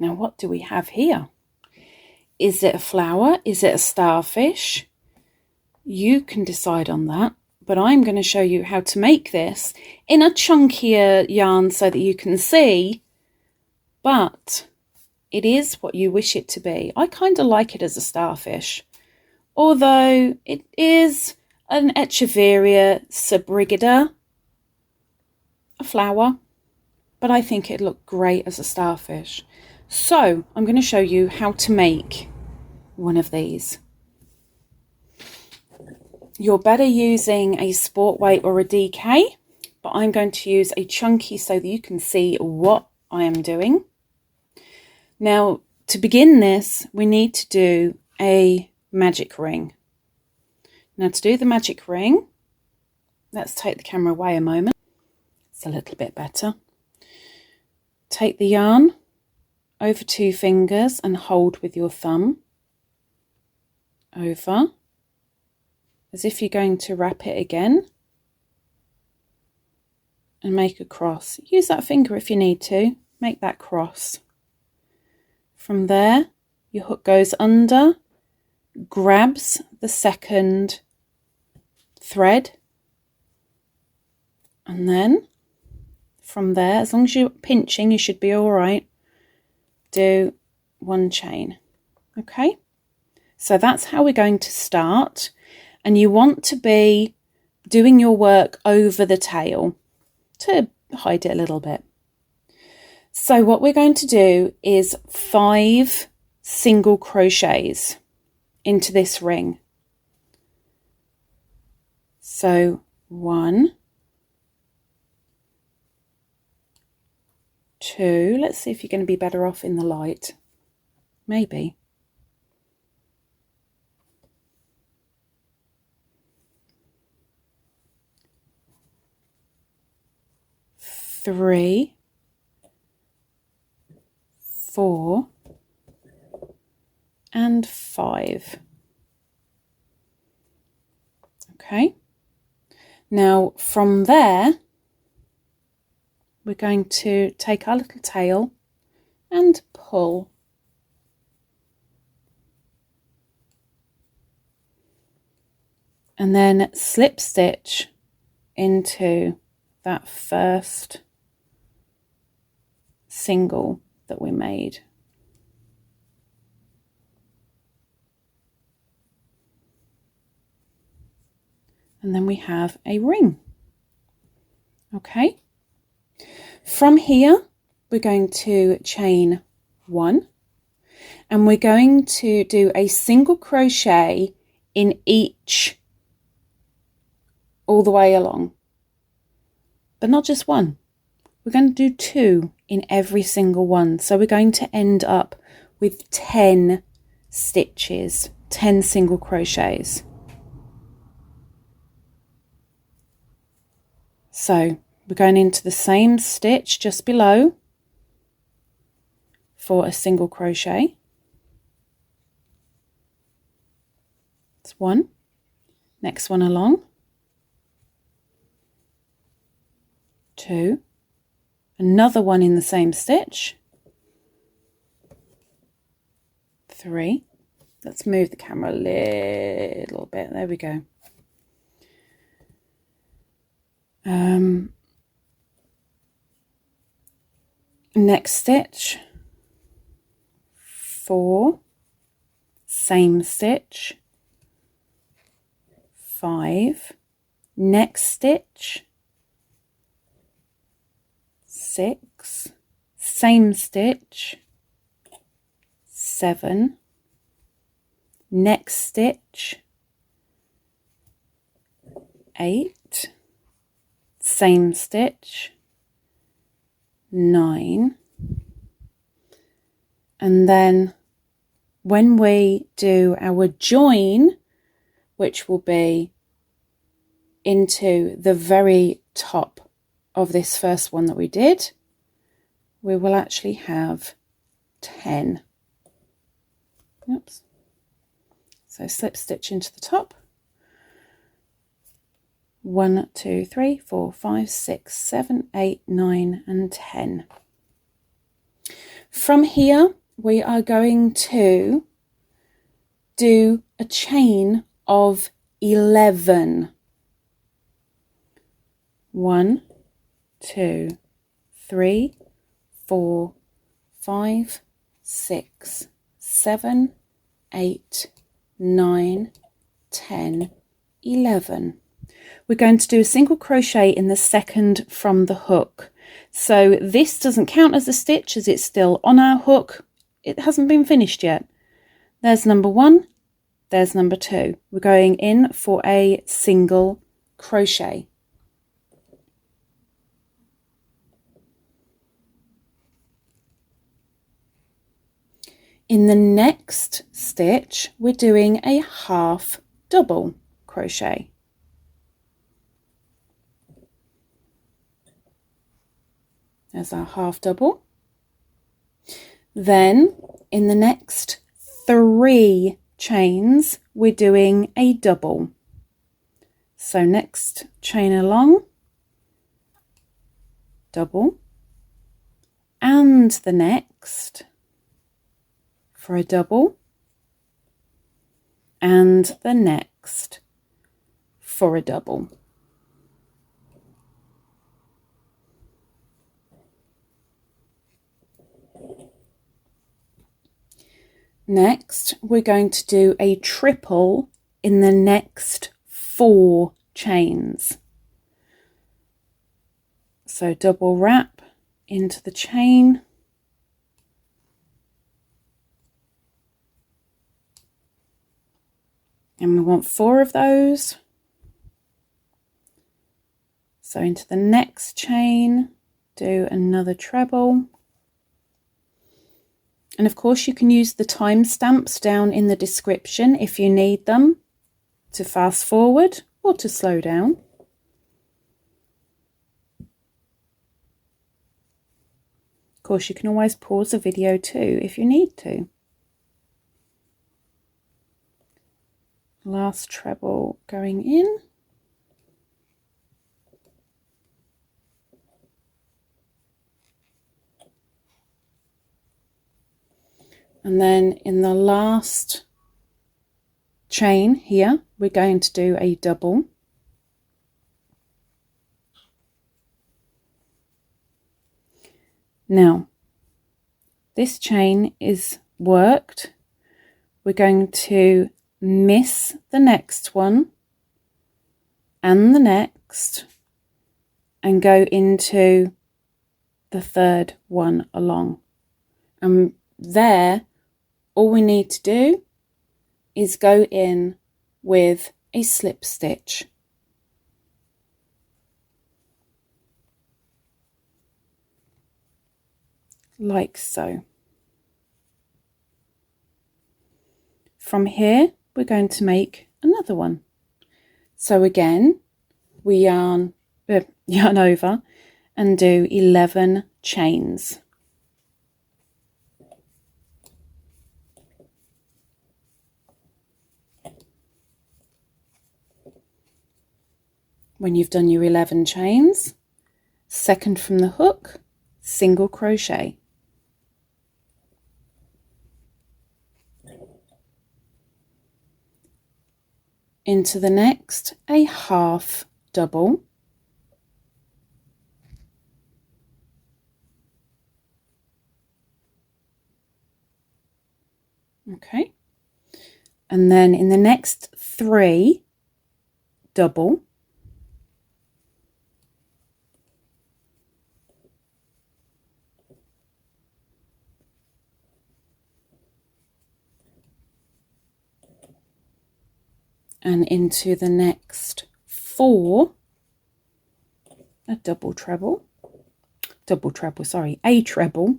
Now, what do we have here? Is it a flower? Is it a starfish? You can decide on that, but I'm going to show you how to make this in a chunkier yarn so that you can see, but it is what you wish it to be. I kind of like it as a starfish, although it is an Echeveria subbrigida, a flower, but I think it looked great as a starfish. So I'm going to show you how to make one of these. You're better using a sport weight or a DK, but I'm going to use a chunky so that you can see what I am doing. Now, to begin this, we need to do a magic ring. Now, to do the magic ring, let's take the camera away a moment. It's a little bit better. Take the yarn over 2 fingers and hold with your thumb over, as if you're going to wrap it again, and make a cross. Use that finger if you need to, make that cross. From there, your hook goes under, grabs the second thread, and then from there, as long as you're pinching, you should be all right, do 1 chain. Okay, so that's how we're going to start, and you want to be doing your work over the tail to hide it a little bit. So what we're going to do is 5 single crochets into this ring. So 1, 2, let's see if you're going to be better off in the light, maybe. 3, 4, and 5. Okay, now from there we're going to take our little tail and pull. And then slip stitch into that first single that we made. And then we have a ring. Okay. From here, we're going to chain 1, and we're going to do a single crochet in each all the way along, but not just 1. We're going to do 2 in every single one. So we're going to end up with 10 stitches, 10 single crochets. So we're going into the same stitch just below for a single crochet. It's 1. Next one along. 2. Another one in the same stitch. 3. Let's move the camera a little bit. There we go. Next stitch, 4, same stitch, 5, next stitch, 6, same stitch, 7, next stitch, 8, same stitch, 9, and then when we do our join, which will be into the very top of this first one that we did, we will actually have 10. Oops. So slip stitch into the top. 1, 2, 3, 4, 5, 6, 7, 8, 9, and 10. From here, we are going to do a chain of 11. 1, 2, 3, 4, 5, 6, 7, 8, 9, 10, 11. We're going to do a single crochet in the second from the hook. So this doesn't count as a stitch as it's still on our hook. It hasn't been finished yet. There's number 1, there's number 2. We're going in for a single crochet. In the next stitch, we're doing a half double crochet. There's our half double. Then in the next 3 chains, we're doing a double. So next chain along, double, and the next for a double, and the next for a double. Next, we're going to do a triple in the next 4 chains. So double wrap into the chain, and we want 4 of those. So into the next chain, do another treble. And of course you can use the timestamps down in the description if you need them to fast forward or to slow down. Of course you can always pause the video too if you need to. Last treble going in. And then in the last chain here, we're going to do a double. Now, this chain is worked. We're going to miss the next one and the next and go into the third one along. And there, all we need to do is go in with a slip stitch. Like so. From here, we're going to make another one. So again, we yarn over and do 11 chains. When you've done your 11 chains, second from the hook, single crochet. Into the next, a half double. Okay. And then in the next 3, double. And into the next 4, a treble, a treble.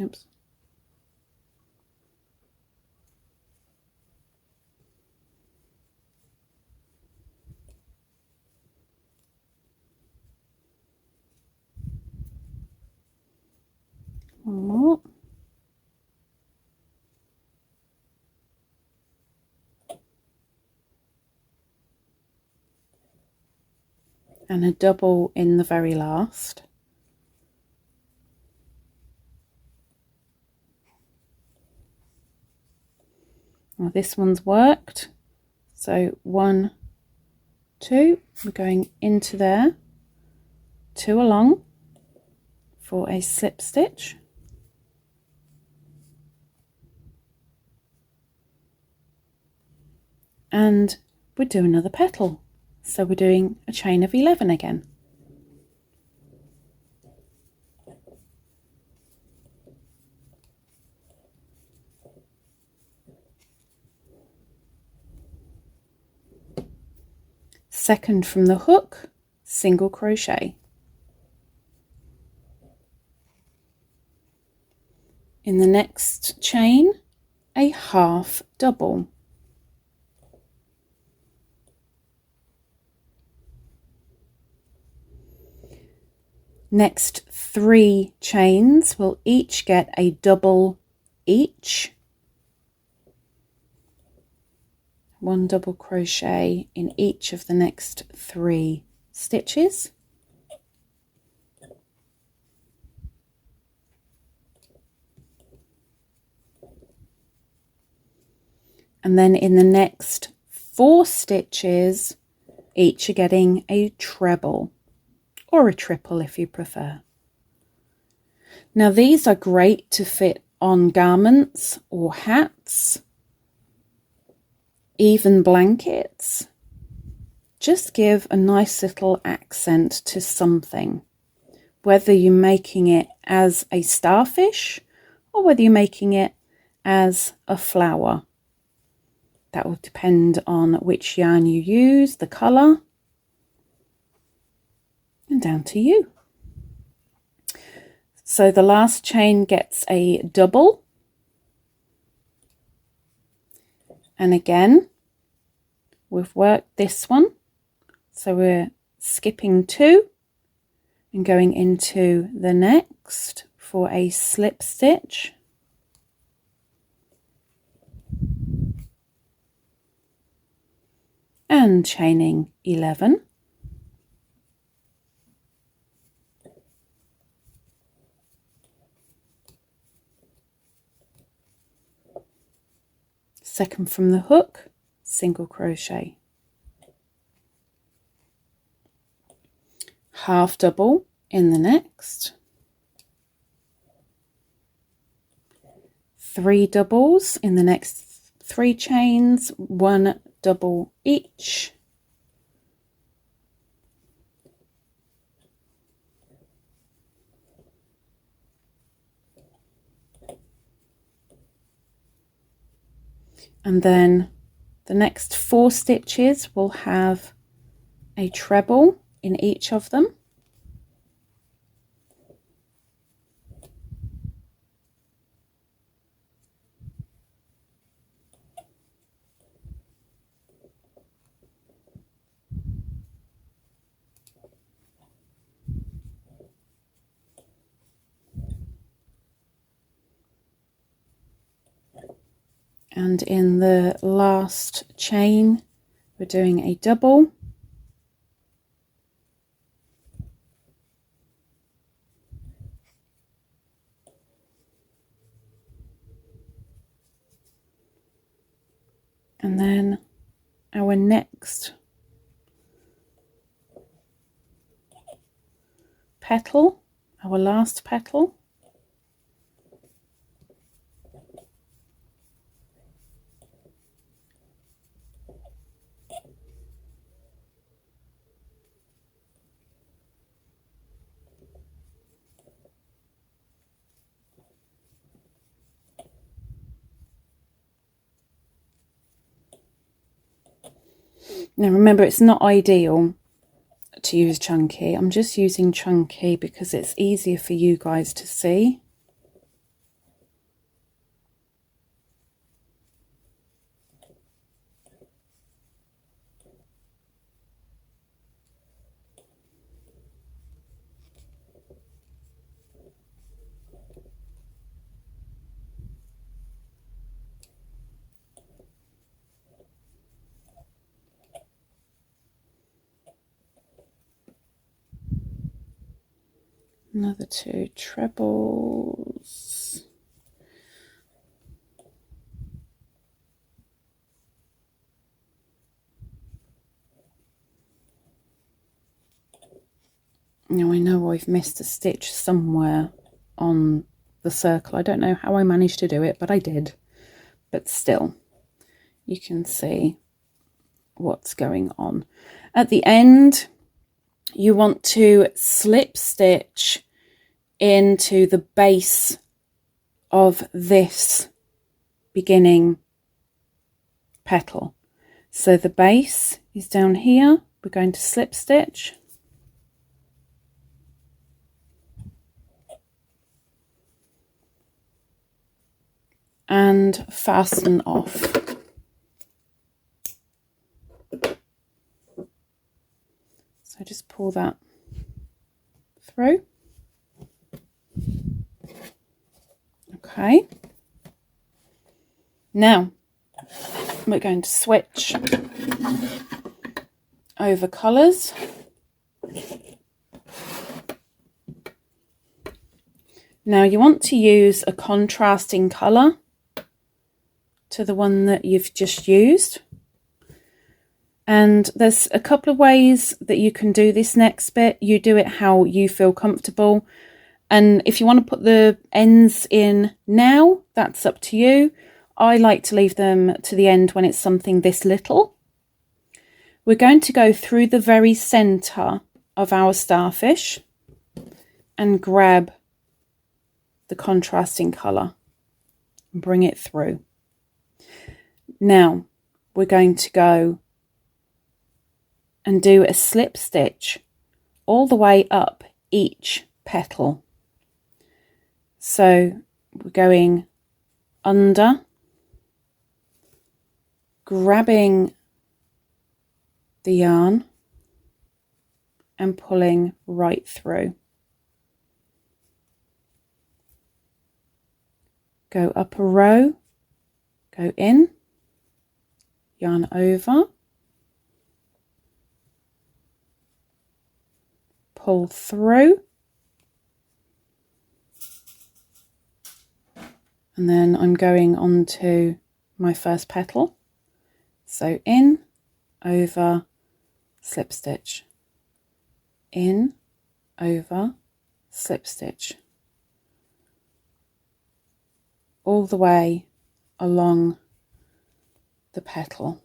Oops. and a double in the very last. Well, this one's worked. So 1, 2, we're going into there, 2 along for a slip stitch. And we'd do another petal. So we're doing a chain of 11 again. Second from the hook, single crochet. In the next chain, a half double. Next 3 chains will each get a double each. 1 double crochet in each of the next 3 stitches. And then in the next 4 stitches, each are getting a treble, or a triple if you prefer. Now these are great to fit on garments or hats, even blankets. Just give a nice little accent to something, whether you're making it as a starfish or whether you're making it as a flower. That will depend on which yarn you use, the colour, and down to you. So the last chain gets a double. And again, we've worked this one. So we're skipping 2 and going into the next for a slip stitch. And chaining 11. Second from the hook, single crochet. Half double in the next. 3 doubles in the next 3 chains, 1 double each. And then the next 4 stitches will have a treble in each of them. And in the last chain, we're doing a double. And then our next petal, our last petal. Now remember, it's not ideal to use chunky. I'm just using chunky because it's easier for you guys to see. Another 2 trebles. Now I know I've missed a stitch somewhere on the circle. I don't know how I managed to do it, but I did. But still, you can see what's going on. At the end, you want to slip stitch into the base of this beginning petal. So the base is down here. We're going to slip stitch. And fasten off. So just pull that through. Okay. Now we're going to switch over colours. Now you want to use a contrasting colour to the one that you've just used. And there's a couple of ways that you can do this next bit. You do it how you feel comfortable. And if you want to put the ends in now, that's up to you. I like to leave them to the end when it's something this little. We're going to go through the very centre of our starfish and grab the contrasting colour and bring it through. Now we're going to go and do a slip stitch all the way up each petal. So we're going under, grabbing the yarn and pulling right through. Go up a row, go in, yarn over, pull through, and then I'm going on to my first petal. So in, over, slip stitch, in, over, slip stitch, all the way along the petal.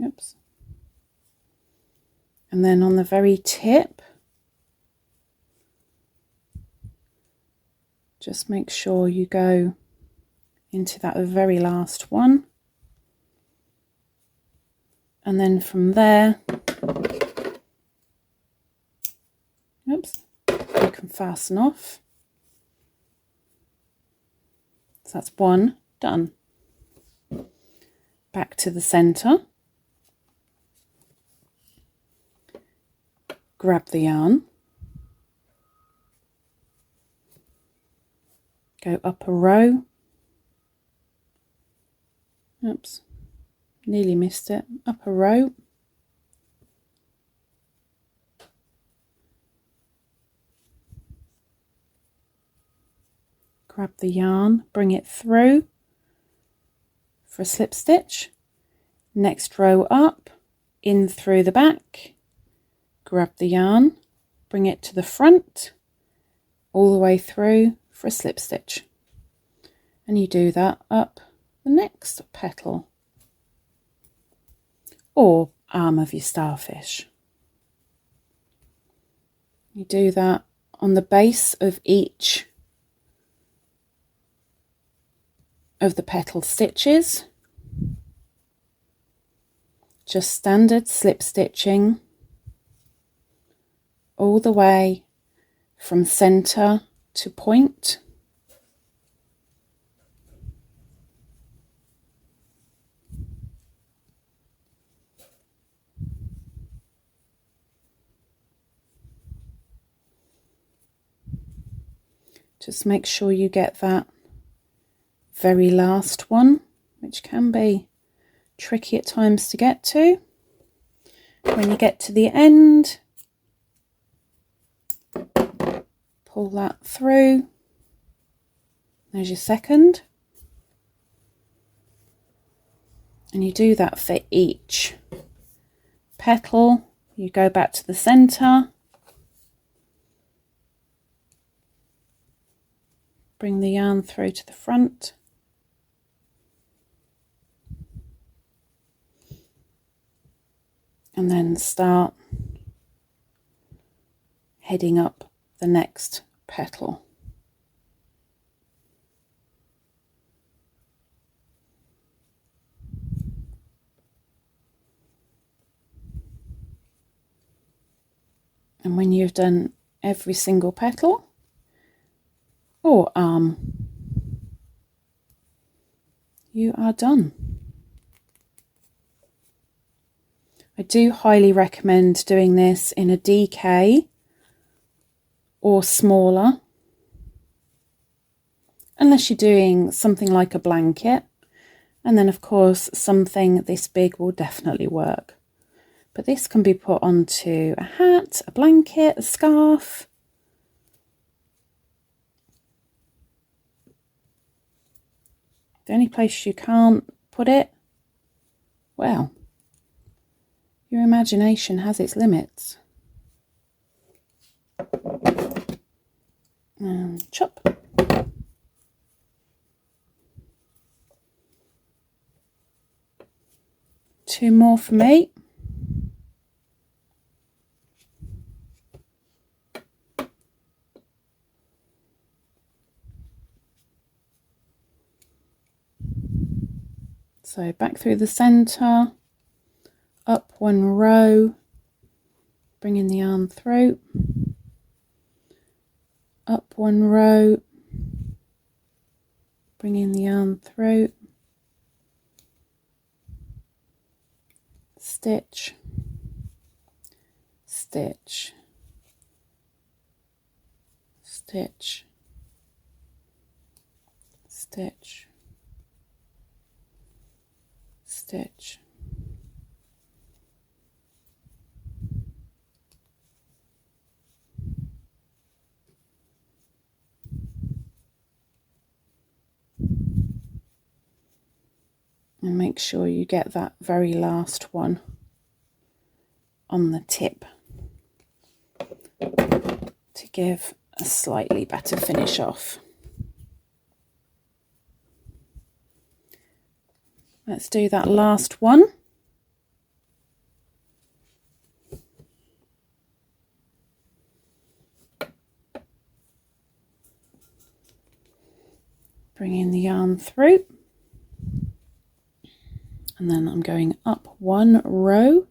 Oops. And then on the very tip, just make sure you go into that very last one. And then from there, oops, you can fasten off. So that's one done. Back to the centre. Grab the yarn. Go up a row. Oops, nearly missed it. Up a row. Grab the yarn, bring it through for a slip stitch. Next row up, in through the back. Grab the yarn, bring it to the front, all the way through for a slip stitch. And you do that up the next petal or arm of your starfish. You do that on the base of each of the petal stitches. Just standard slip stitching all the way from centre to point. Just make sure you get that very last one, which can be tricky at times to get to. When you get to the end, pull that through. There's your second. And you do that for each petal. You go back to the center, bring the yarn through to the front, and then start heading up the next petal. And when you've done every single petal or arm, you are done. I do highly recommend doing this in a DK or smaller, unless you're doing something like a blanket, and then of course something this big will definitely work. But this can be put onto a hat, a blanket, a scarf. The only place you can't put it, well, your imagination has its limits. And chop. Two more for me. So back through the center, up one row, bringing the yarn through, up one row, bringing the yarn through, stitch, stitch, stitch, stitch, stitch, and make sure you get that very last one on the tip to give a slightly better finish off. Let's do that last one. Bringing the yarn through, and then I'm going up one row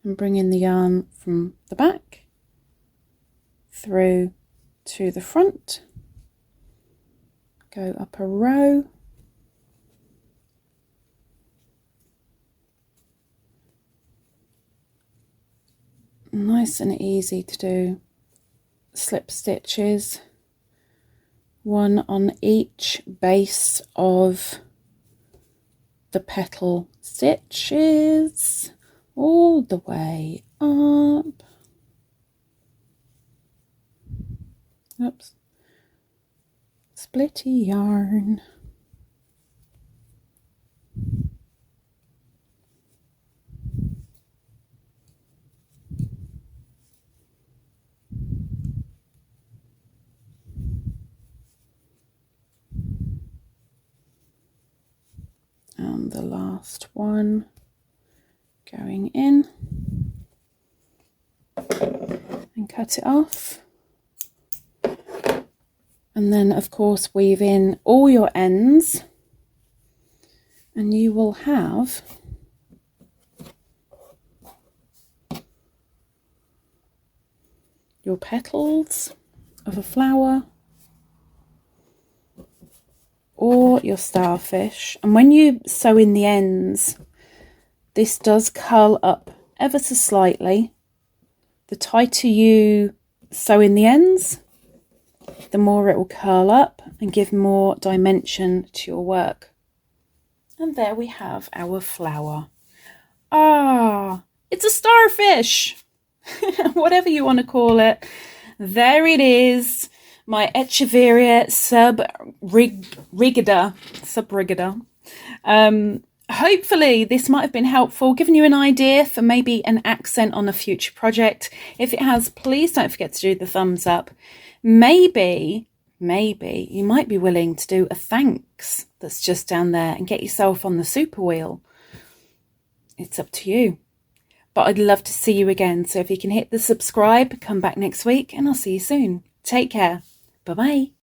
and bringing the yarn from the back through to the front, go up a row, nice and easy to do slip stitches, one on each base of the petal stitches all the way up. Oops, splitty yarn. And the last one going in and cut it off, and then of course weave in all your ends, and you will have your petals of a flower or your starfish. And when you sew in the ends, this does curl up ever so slightly. The tighter you sew in the ends, the more it will curl up and give more dimension to your work. And there we have our flower. Ah, it's a starfish! Whatever you want to call it. There it is. My Echeveria subrigida. Hopefully this might have been helpful, giving you an idea for maybe an accent on a future project. If it has, please don't forget to do the thumbs up. Maybe you might be willing to do a thanks that's just down there and get yourself on the super wheel. It's up to you. But I'd love to see you again. So if you can hit the subscribe, come back next week and I'll see you soon. Take care. Bye-bye.